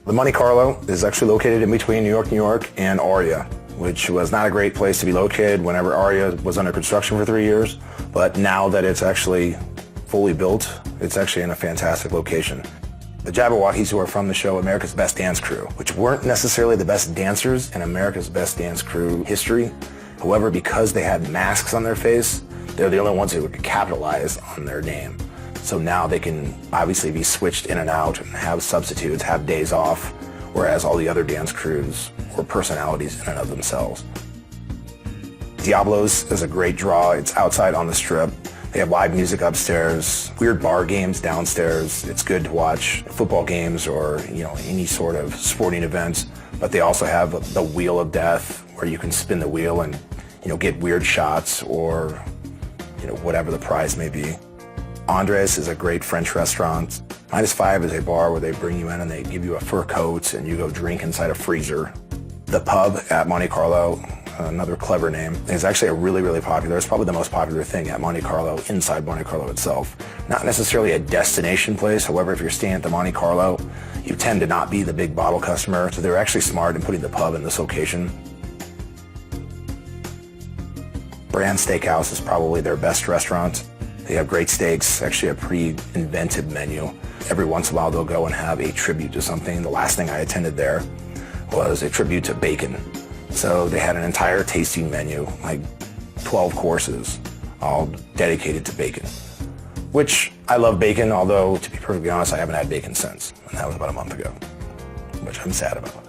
The Monte Carlo is actually located in between New York, and Aria, which was not a great place to be located whenever Aria was under construction for 3 years. But now that it's actually fully built, it's actually in a fantastic location. The Jabberwockies, who are from the show America's Best Dance Crew, which weren't necessarily the best dancers in America's Best Dance Crew history. However, because they had masks on their face, they're the only ones who could capitalize on their name. So now they can obviously be switched in and out and have substitutes, have days off, whereas all the other dance crews were personalities in and of themselves. Diablo's is a great draw. It's outside on the Strip. They have live music upstairs, weird bar games downstairs. It's good to watch football games or any sort of sporting events. But they also have the Wheel of Death, where you can spin the wheel and get weird shots or whatever the prize may be. Andres is a great French restaurant. -5 is a bar where they bring you in and they give you a fur coat and you go drink inside a freezer. The pub at Monte Carlo, another clever name, is actually a really popular. It's probably the most popular thing at Monte Carlo, inside Monte Carlo itself. Not necessarily a destination place. However, if you're staying at the Monte Carlo, you tend to not be the big bottle customer. So they're actually smart in putting the pub in this location. Brand Steakhouse is probably their best restaurant. They have great steaks, actually a pretty inventive menu. Every once in a while they'll go and have a tribute to something. The last thing I attended there was a tribute to bacon. So they had an entire tasting menu, like 12 courses, all dedicated to bacon. Which, I love bacon, although to be perfectly honest, I haven't had bacon since. And that was about a month ago, which I'm sad about.